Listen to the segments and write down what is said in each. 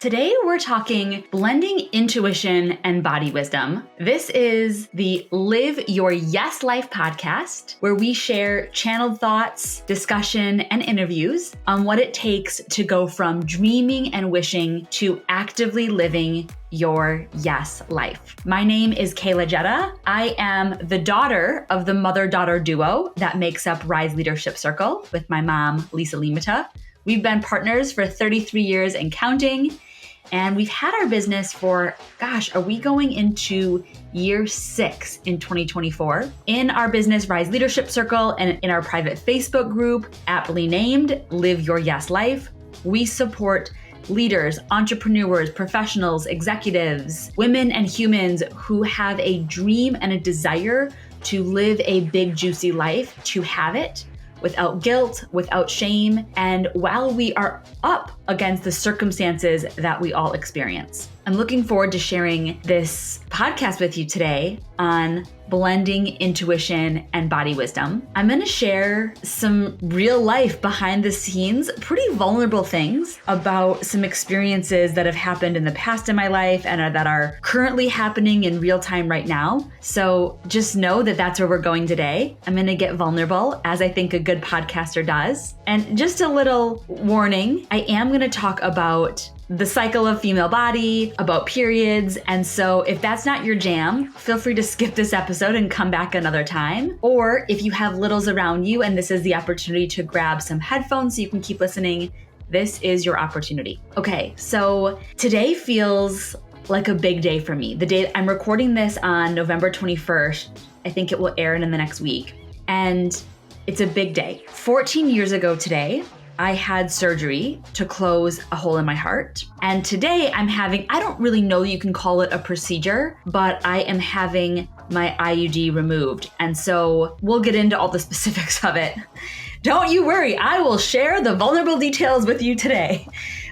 Today, we're talking blending intuition and body wisdom. This is the Live Your Yes Life podcast, where we share channeled thoughts, discussion, and interviews on what it takes to go from dreaming and wishing to actively living your yes life. My name is Kaela Jetta. I am the daughter of the mother-daughter duo that makes up Rise Leadership Circle with my mom, Lisa Limata. We've been partners for 33 years and counting. And we've had our business for, are we going into year 6 in 2024? In our business, Rise Leadership Circle, and in our private Facebook group, aptly named Live Your Yes Life, we support leaders, entrepreneurs, professionals, executives, women and humans who have a dream and a desire to live a big, juicy life, to have it without guilt, without shame, and while we are up against the circumstances that we all experience. I'm looking forward to sharing this podcast with you today on blending intuition and body wisdom. I'm going to share some real life behind the scenes, pretty vulnerable things about some experiences that have happened in the past in my life and that are currently happening in real time right now. So just know that that's where we're going today. I'm going to get vulnerable, as I think a good podcaster does. And just a little warning, I am going to talk about the cycle of female body, about periods. And so if that's not your jam, feel free to skip this episode and come back another time. Or if you have littles around you and this is the opportunity to grab some headphones so you can keep listening, this is your opportunity. Okay, so today feels like a big day for me. The day I'm recording this on November 21st, I think it will air in the next week. And it's a big day. 14 years ago today, I had surgery to close a hole in my heart. And today I'm having, I don't really know you can call it a procedure, but I am having my IUD removed. And so we'll get into all the specifics of it. Don't you worry, I will share the vulnerable details with you today.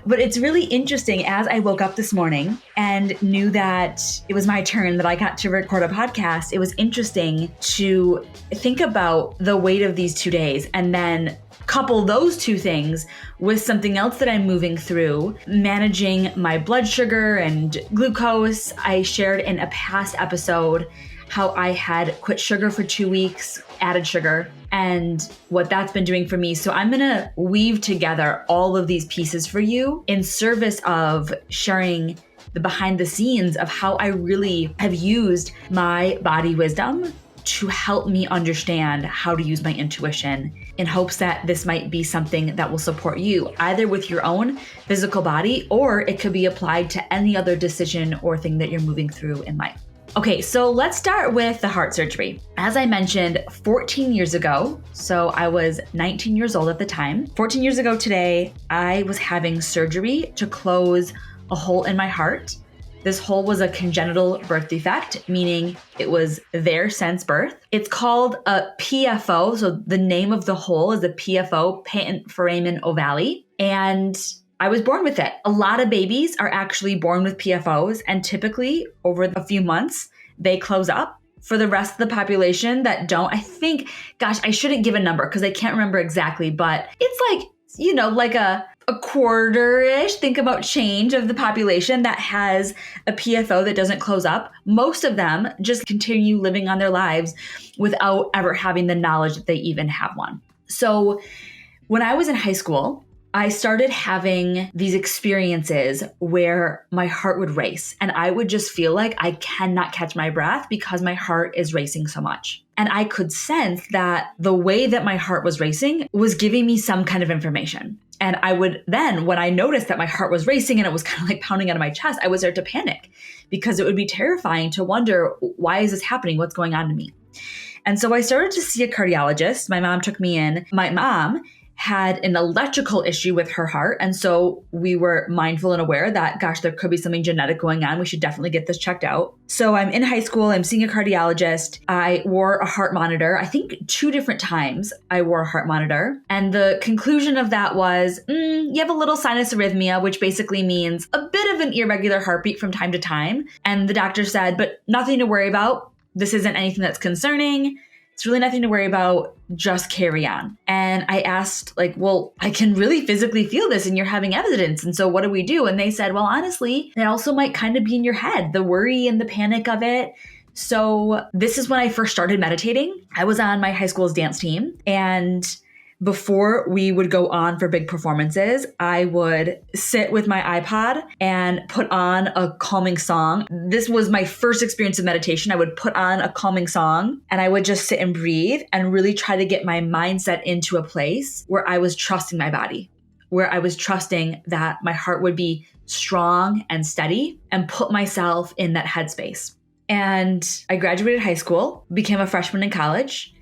But it's really interesting, as I woke up this morning and knew that it was my turn, that I got to record a podcast, it was interesting to think about the weight of these 2 days and then couple those two things with something else that I'm moving through, managing my blood sugar and glucose. I shared in a past episode how I had quit sugar for 2 weeks, added sugar, and what that's been doing for me. So I'm gonna weave together all of these pieces for you in service of sharing the behind the scenes of how I really have used my body wisdom to help me understand how to use my intuition, in hopes that this might be something that will support you, either with your own physical body, or it could be applied to any other decision or thing that you're moving through in life. Okay, so let's start with the heart surgery. As I mentioned, 14 years ago, so I was 19 years old at the time. 14 years ago today, I was having surgery to close a hole in my heart. This hole was a congenital birth defect, meaning it was there since birth. It's called a PFO. So the name of the hole is a PFO, patent foramen ovale. And I was born with it. A lot of babies are actually born with PFOs, and typically over a few months, they close up. For the rest of the population that don't, I think, I shouldn't give a number because I can't remember exactly, but it's like a quarter-ish, think about change of the population that has a PFO that doesn't close up. Most of them just continue living on their lives without ever having the knowledge that they even have one. So when I was in high school, I started having these experiences where my heart would race and I would just feel like I cannot catch my breath because my heart is racing so much. And I could sense that the way that my heart was racing was giving me some kind of information. And I would then, when I noticed that my heart was racing and it was kind of like pounding out of my chest, I would start to panic because it would be terrifying to wonder, why is this happening? What's going on to me? And so I started to see a cardiologist. My mom took me in. My mom had an electrical issue with her heart. And so we were mindful and aware that, there could be something genetic going on. We should definitely get this checked out. So I'm in high school. I'm seeing a cardiologist. I wore a heart monitor. I think 2 different times I wore a heart monitor. And the conclusion of that was, you have a little sinus arrhythmia, which basically means a bit of an irregular heartbeat from time to time. And the doctor said, but nothing to worry about. This isn't anything that's concerning. It's really nothing to worry about. Just carry on. And I asked, well, I can really physically feel this and you're having evidence. And so what do we do? And they said, well, honestly, it also might kind of be in your head, the worry and the panic of it. So this is when I first started meditating. I was on my high school's dance team, and before we would go on for big performances, I would sit with my iPod and put on a calming song. This was my first experience of meditation. I would put on a calming song and I would just sit and breathe and really try to get my mindset into a place where I was trusting my body, where I was trusting that my heart would be strong and steady, and put myself in that headspace. And I graduated high school, became a freshman in college.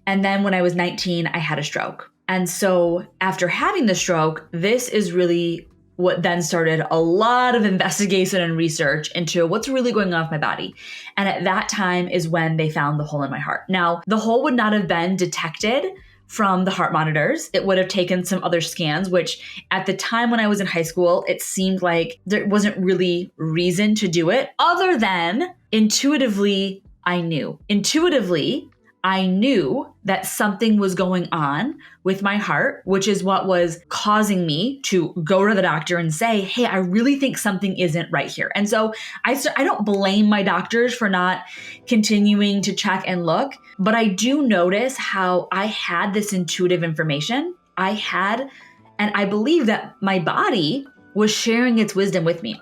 And then when I was 19, I had a stroke. And so after having the stroke, this is really what then started a lot of investigation and research into what's really going on with my body. And at that time is when they found the hole in my heart. Now, the hole would not have been detected from the heart monitors. It would have taken some other scans, which at the time when I was in high school, it seemed like there wasn't really reason to do it other than intuitively, I knew. Intuitively, I knew that something was going on with my heart, which is what was causing me to go to the doctor and say, hey, I really think something isn't right here. And so I don't blame my doctors for not continuing to check and look, but I do notice how I had this intuitive information. And I believe that my body was sharing its wisdom with me.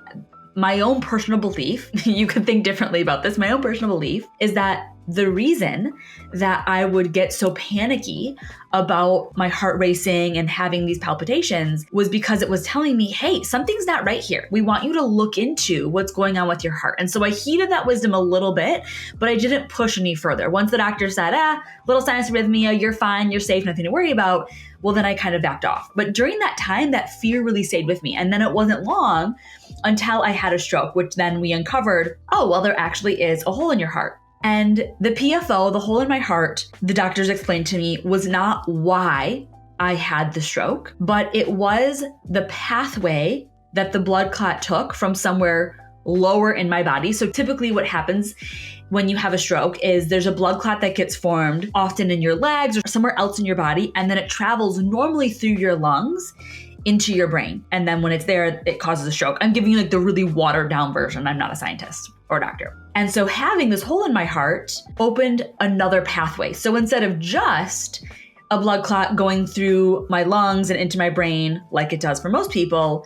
My own personal belief, you could think differently about this, my own personal belief is that the reason that I would get so panicky about my heart racing and having these palpitations was because it was telling me, hey, something's not right here. We want you to look into what's going on with your heart. And so I heeded that wisdom a little bit, but I didn't push any further. Once the doctor said, little sinus arrhythmia, you're fine, you're safe, nothing to worry about, well, then I kind of backed off. But during that time, that fear really stayed with me. And then it wasn't long until I had a stroke, which then we uncovered, there actually is a hole in your heart. And the PFO, the hole in my heart, the doctors explained to me was not why I had the stroke, but it was the pathway that the blood clot took from somewhere lower in my body. So typically what happens when you have a stroke is there's a blood clot that gets formed often in your legs or somewhere else in your body, and then it travels normally through your lungs into your brain. And then when it's there, it causes a stroke. I'm giving you the really watered down version. I'm not a scientist or a doctor. And so having this hole in my heart opened another pathway. So instead of just a blood clot going through my lungs and into my brain like it does for most people,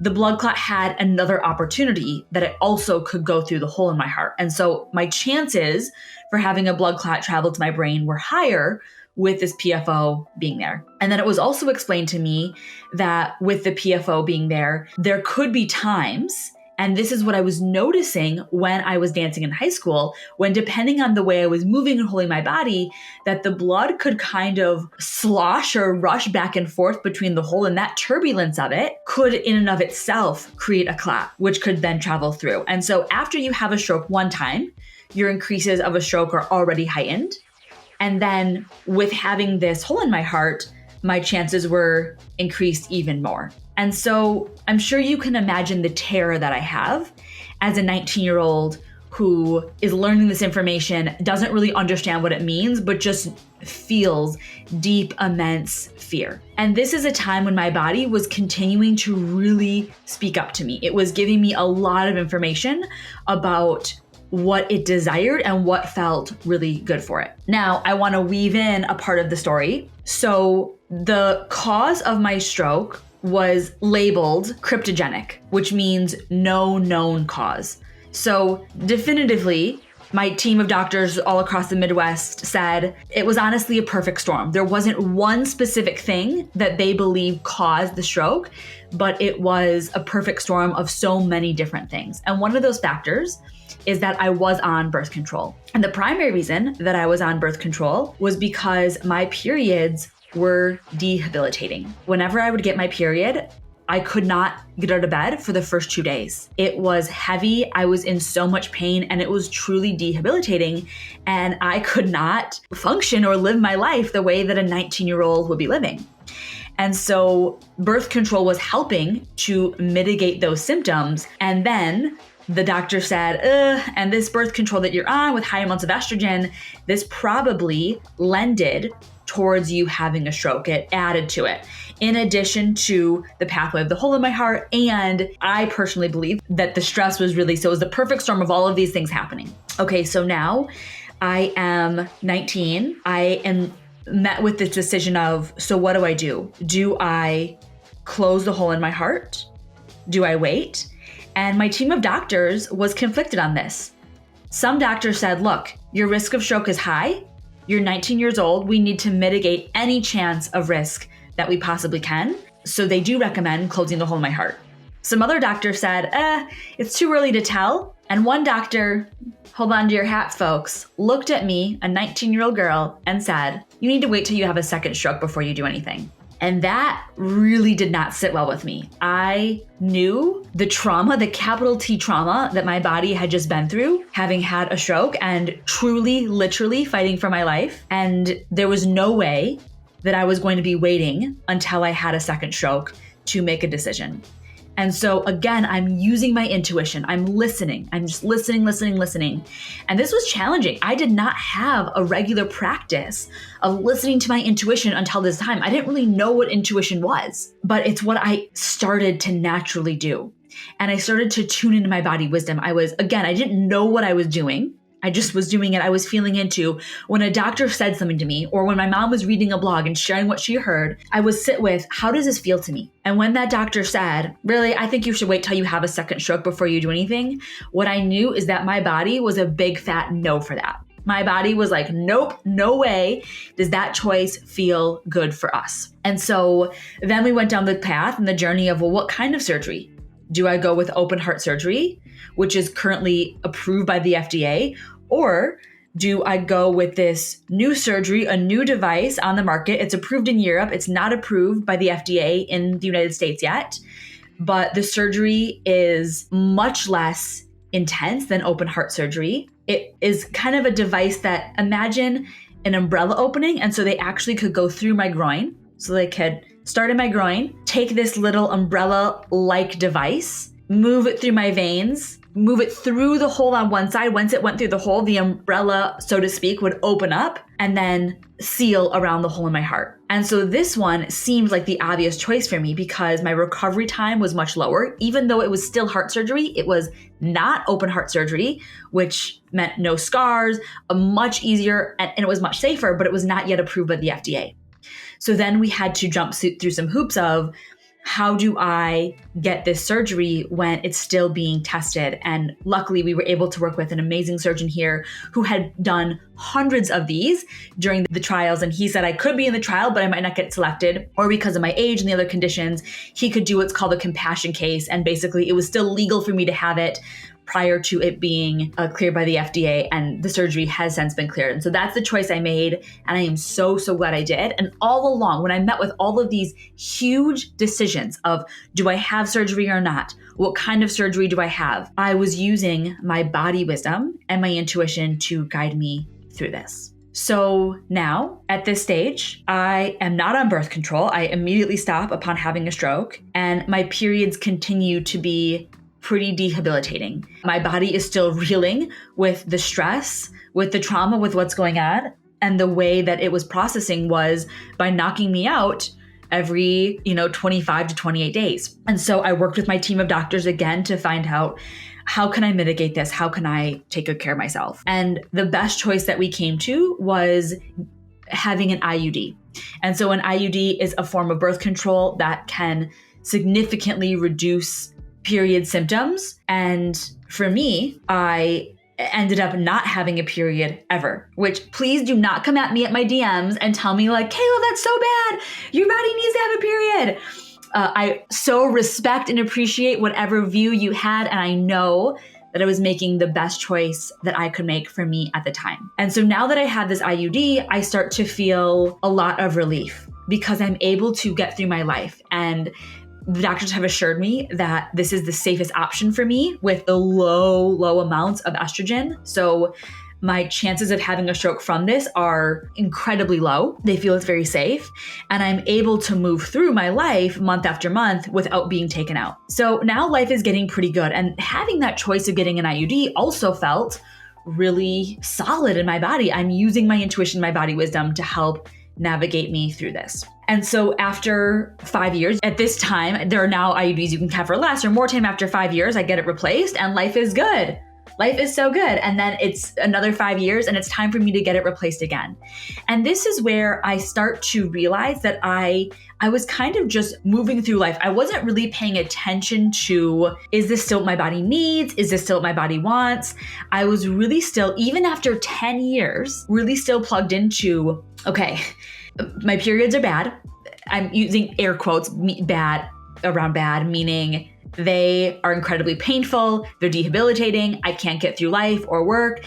the blood clot had another opportunity that it also could go through the hole in my heart. And so my chances for having a blood clot travel to my brain were higher with this PFO being there. And then it was also explained to me that with the PFO being there could be times, and this is what I was noticing when I was dancing in high school, when depending on the way I was moving and holding my body, that the blood could kind of slosh or rush back and forth between the hole, and that turbulence of it could in and of itself create a clot, which could then travel through. And so after you have a stroke one time, your increases of a stroke are already heightened. And then with having this hole in my heart, my chances were increased even more. And so I'm sure you can imagine the terror that I have as a 19-year-old who is learning this information, doesn't really understand what it means, but just feels deep, immense fear. And this is a time when my body was continuing to really speak up to me. It was giving me a lot of information about what it desired and what felt really good for it. Now, I want to weave in a part of the story. So the cause of my stroke was labeled cryptogenic, which means no known cause. So definitively, my team of doctors all across the Midwest said it was honestly a perfect storm. There wasn't one specific thing that they believed caused the stroke, but it was a perfect storm of so many different things. And one of those factors is that I was on birth control. And the primary reason that I was on birth control was because my periods were debilitating. Whenever I would get my period, I could not get out of bed for the first 2 days. It was heavy. I was in so much pain and it was truly debilitating. And I could not function or live my life the way that a 19-year-old would be living. And so birth control was helping to mitigate those symptoms. And then the doctor said, and this birth control that you're on with high amounts of estrogen, this probably lended towards you having a stroke. It added to it, in addition to the pathway of the hole in my heart. And I personally believe that the stress was really, so it was the perfect storm of all of these things happening. Okay, so now I am 19. I am met with this decision of, so what do I do? Do I close the hole in my heart? Do I wait? And my team of doctors was conflicted on this. Some doctors said, look, your risk of stroke is high. You're 19 years old. We need to mitigate any chance of risk that we possibly can. So they do recommend closing the hole in my heart. Some other doctors said, it's too early to tell. And one doctor, hold on to your hats, folks, looked at me, a 19-year-old girl, and said, you need to wait till you have a second stroke before you do anything. And that really did not sit well with me. I knew the trauma, the capital T trauma that my body had just been through, having had a stroke and truly, literally fighting for my life. And there was no way that I was going to be waiting until I had a second stroke to make a decision. And so again, I'm using my intuition. I'm listening. I'm just listening. And this was challenging. I did not have a regular practice of listening to my intuition until this time. I didn't really know what intuition was, but it's what I started to naturally do. And I started to tune into my body wisdom. I didn't know what I was doing. I just was doing it. I was feeling into when a doctor said something to me, or when my mom was reading a blog and sharing what she heard, I would sit with, how does this feel to me? And when that doctor said, really, I think you should wait till you have a second stroke before you do anything, what I knew is that my body was a big fat no for that. My body was like, nope, no way does that choice feel good for us. And so then we went down the path and the journey of, well, what kind of surgery? Do I go with open heart surgery, which is currently approved by the FDA, or do I go with this new surgery, a new device on the market? It's approved in Europe. It's not approved by the FDA in the United States yet, but the surgery is much less intense than open heart surgery. It is kind of a device that, imagine an umbrella opening, and so they actually could go through my groin. So they could start in my groin, take this little umbrella-like device, move it through my veins, move it through the hole on one side. Once it went through the hole, the umbrella, so to speak, would open up and then seal around the hole in my heart. And so this one seemed like the obvious choice for me because my recovery time was much lower. Even though it was still heart surgery, it was not open heart surgery, which meant no scars, a much easier, and it was much safer, but it was not yet approved by the FDA. So then we had to jump through some hoops of, how do I get this surgery when it's still being tested? And luckily we were able to work with an amazing surgeon here who had done hundreds of these during the trials. And he said I could be in the trial, but I might not get selected, or because of my age and the other conditions, he could do what's called a compassion case. And basically it was still legal for me to have it prior to it being cleared by the FDA, and the surgery has since been cleared. And so that's the choice I made, and I am so glad I did. And all along, when I met with all of these huge decisions of, do I have surgery or not? What kind of surgery do I have? I was using my body wisdom and my intuition to guide me through this. So now, at this stage, I am not on birth control. I immediately stop upon having a stroke, and my periods continue to be pretty debilitating. My body is still reeling with the stress, with the trauma, with what's going on. And the way that it was processing was by knocking me out every, 25 to 28 days. And so I worked with my team of doctors again to find out, how can I mitigate this? How can I take good care of myself? And the best choice that we came to was having an IUD. And so an IUD is a form of birth control that can significantly reduce period symptoms. And for me, I ended up not having a period ever, which please do not come at me at my DMs and tell me like, Kaela, that's so bad. Your body needs to have a period. I so respect and appreciate whatever view you had. And I know that I was making the best choice that I could make for me at the time. And so now that I have this IUD, I start to feel a lot of relief because I'm able to get through my life. And the doctors have assured me that this is the safest option for me with the low amounts of estrogen. So my chances of having a stroke from this are incredibly low. They feel it's very safe, and I'm able to move through my life month after month without being taken out. So now life is getting pretty good, and having that choice of getting an IUD also felt really solid in my body. I'm using my intuition, my body wisdom to help navigate me through this. And so after 5 years, at this time, there are now IUDs you can have for less or more time. After 5 years, I get it replaced and life is good. Life is so good. And then it's another 5 years and it's time for me to get it replaced again. And this is where I start to realize that I was kind of just moving through life. I wasn't really paying attention to, is this still what my body needs? Is this still what my body wants? I was really still, even after 10 years, really still plugged into, okay, my periods are bad. I'm using air quotes, bad, meaning they are incredibly painful. They're debilitating. I can't get through life or work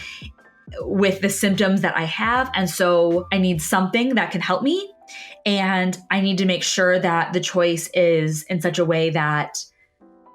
with the symptoms that I have. And so I need something that can help me. And I need to make sure that the choice is in such a way that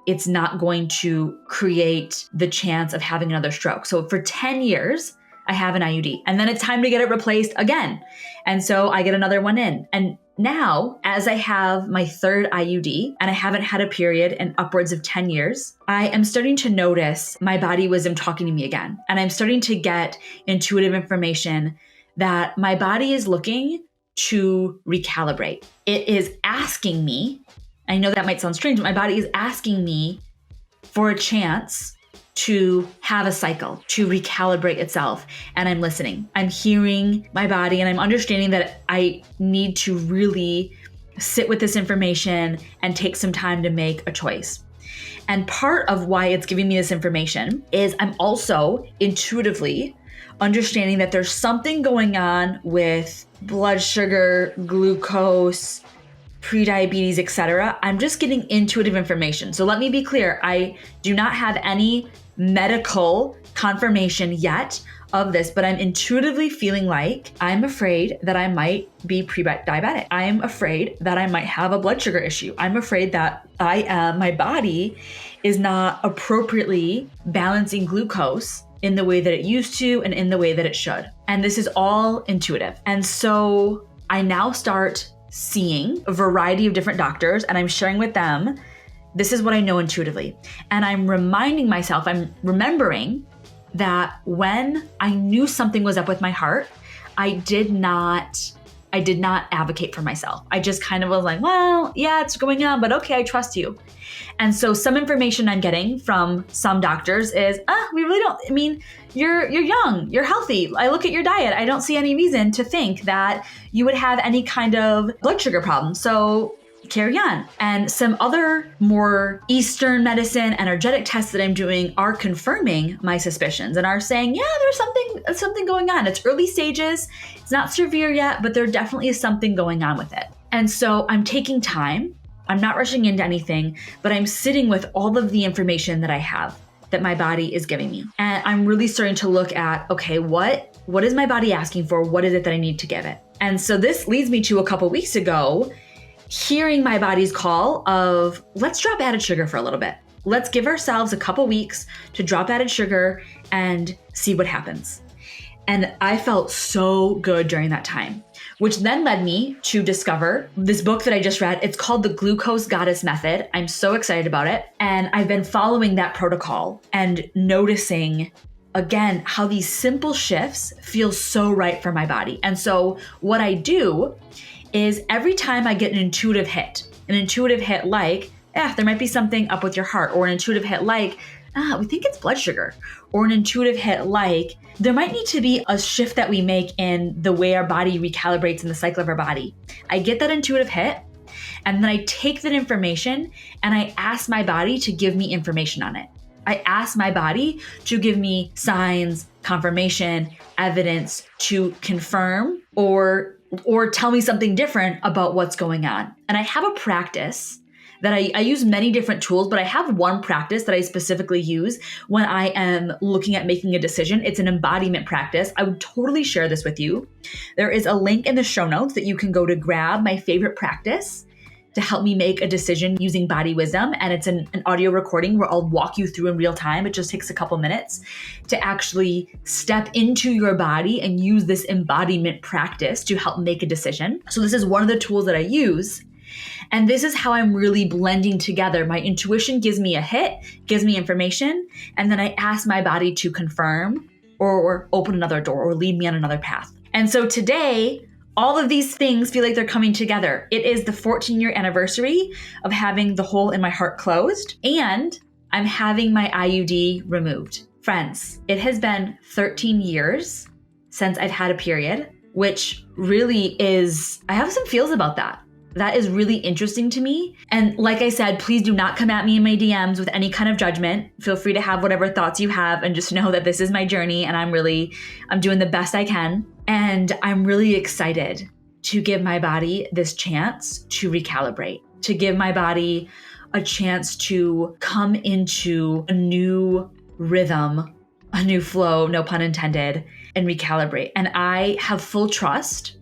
it's not going to create the chance of having another stroke. So for 10 years, I have an IUD, and then it's time to get it replaced again. And so I get another one in. And now, as I have my third IUD and I haven't had a period in upwards of 10 years, I am starting to notice my body wisdom talking to me again. And I'm starting to get intuitive information that my body is looking to recalibrate. It is asking me, I know that might sound strange, but my body is asking me for a chance to have a cycle, to recalibrate itself. And I'm listening. I'm hearing my body, and I'm understanding that I need to really sit with this information and take some time to make a choice. And part of why it's giving me this information is I'm also intuitively understanding that there's something going on with blood sugar, glucose, prediabetes, etc. I'm just getting intuitive information. So let me be clear. I do not have any medical confirmation yet of this, but I'm intuitively feeling like I'm afraid that I might be pre-diabetic. I am afraid that I might have a blood sugar issue. I'm afraid that my body is not appropriately balancing glucose in the way that it used to and in the way that it should. And this is all intuitive. And so I now start seeing a variety of different doctors, and I'm sharing with them, this is what I know intuitively. And I'm reminding myself, I'm remembering that when I knew something was up with my heart, I did not advocate for myself. I just kind of was like, well, yeah, it's going on, but okay, I trust you. And so some information I'm getting from some doctors is, we really don't, I mean, you're young, you're healthy. I look at your diet. I don't see any reason to think that you would have any kind of blood sugar problem. So carry on. And some other more Eastern medicine energetic tests that I'm doing are confirming my suspicions and are saying, yeah, there's something going on. It's early stages. It's not severe yet, but there definitely is something going on with it. And so I'm taking time. I'm not rushing into anything, but I'm sitting with all of the information that I have that my body is giving me. And I'm really starting to look at, okay, what is my body asking for? What is it that I need to give it? And so this leads me to a couple weeks ago, hearing my body's call of, let's drop added sugar for a little bit. Let's give ourselves a couple weeks to drop added sugar and see what happens. And I felt so good during that time, which then led me to discover this book that I just read. It's called The Glucose Goddess Method. I'm so excited about it. And I've been following that protocol and noticing, again, how these simple shifts feel so right for my body. And so what I do is every time I get an intuitive hit like, there might be something up with your heart, or an intuitive hit like, we think it's blood sugar, or an intuitive hit like, there might need to be a shift that we make in the way our body recalibrates in the cycle of our body. I get that intuitive hit, and then I take that information and I ask my body to give me information on it. I ask my body to give me signs, confirmation, evidence to confirm or tell me something different about what's going on. And I have a practice that I use many different tools, but I have one practice that I specifically use when I am looking at making a decision. It's an embodiment practice. I would totally share this with you. There is a link in the show notes that you can go to grab my favorite practice to help me make a decision using body wisdom. And it's an audio recording where I'll walk you through in real time. It just takes a couple minutes to actually step into your body and use this embodiment practice to help make a decision. So this is one of the tools that I use. And this is how I'm really blending together. My intuition gives me a hit, gives me information, and then I ask my body to confirm or open another door or lead me on another path. And so today, all of these things feel like they're coming together. It is the 14-year anniversary of having the hole in my heart closed, and I'm having my IUD removed. Friends, it has been 13 years since I've had a period, which really is, I have some feels about that. That is really interesting to me. And like I said, please do not come at me in my DMs with any kind of judgment. Feel free to have whatever thoughts you have and just know that this is my journey and I'm doing the best I can. And I'm really excited to give my body this chance to recalibrate, to give my body a chance to come into a new rhythm, a new flow, no pun intended, and recalibrate. And I have full trust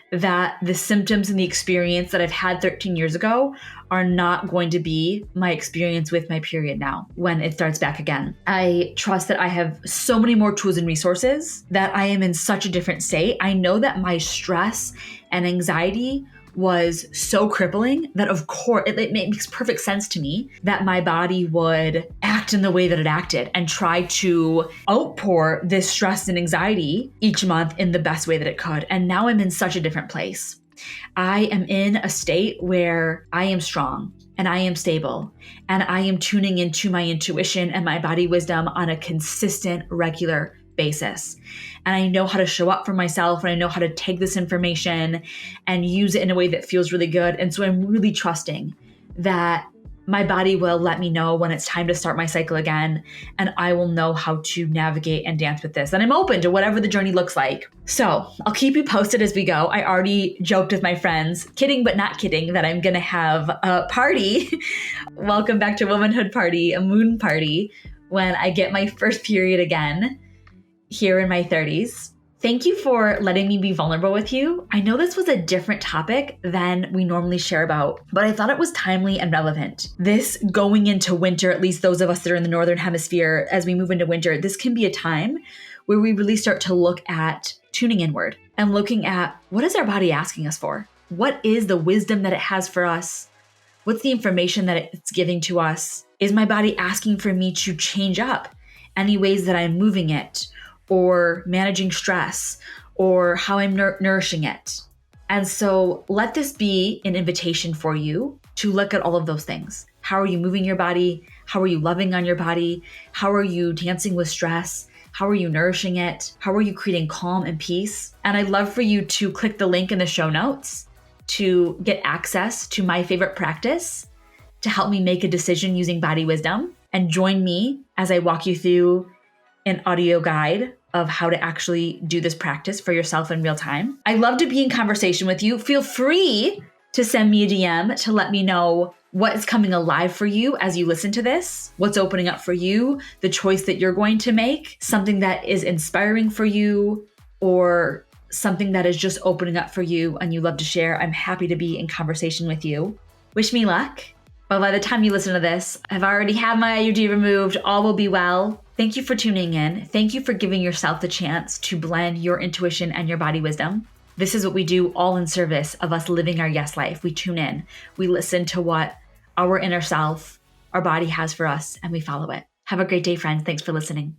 that the symptoms and the experience that I've had 13 years ago are not going to be my experience with my period now when it starts back again. I trust that I have so many more tools and resources, that I am in such a different state. I know that my stress and anxiety was so crippling that of course it makes perfect sense to me that my body would act in the way that it acted and try to outpour this stress and anxiety each month in the best way that it could. And now I'm in such a different place. I am in a state where I am strong and I am stable and I am tuning into my intuition and my body wisdom on a consistent, regular basis. And I know how to show up for myself and I know how to take this information and use it in a way that feels really good. And so I'm really trusting that my body will let me know when it's time to start my cycle again, and I will know how to navigate and dance with this. And I'm open to whatever the journey looks like. So I'll keep you posted as we go. I already joked with my friends, kidding but not kidding, that I'm gonna have a party, welcome back to womanhood party, a moon party, when I get my first period again here in my 30s. Thank you for letting me be vulnerable with you. I know this was a different topic than we normally share about, but I thought it was timely and relevant. This going into winter, at least those of us that are in the Northern Hemisphere, as we move into winter, this can be a time where we really start to look at tuning inward and looking at what is our body asking us for? What is the wisdom that it has for us? What's the information that it's giving to us? Is my body asking for me to change up any ways that I'm moving it, or managing stress, or how I'm nourishing it? And so let this be an invitation for you to look at all of those things. How are you moving your body? How are you loving on your body? How are you dancing with stress? How are you nourishing it? How are you creating calm and peace? And I'd love for you to click the link in the show notes to get access to my favorite practice to help me make a decision using body wisdom, and join me as I walk you through an audio guide of how to actually do this practice for yourself in real time. I love to be in conversation with you. Feel free to send me a DM to let me know what is coming alive for you as you listen to this, what's opening up for you, the choice that you're going to make, something that is inspiring for you, or something that is just opening up for you and you love to share. I'm happy to be in conversation with you. Wish me luck. But by the time you listen to this, I've already had my IUD removed. All will be well. Thank you for tuning in. Thank you for giving yourself the chance to blend your intuition and your body wisdom. This is what we do, all in service of us living our yes life. We tune in. We listen to what our inner self, our body has for us, and we follow it. Have a great day, friends. Thanks for listening.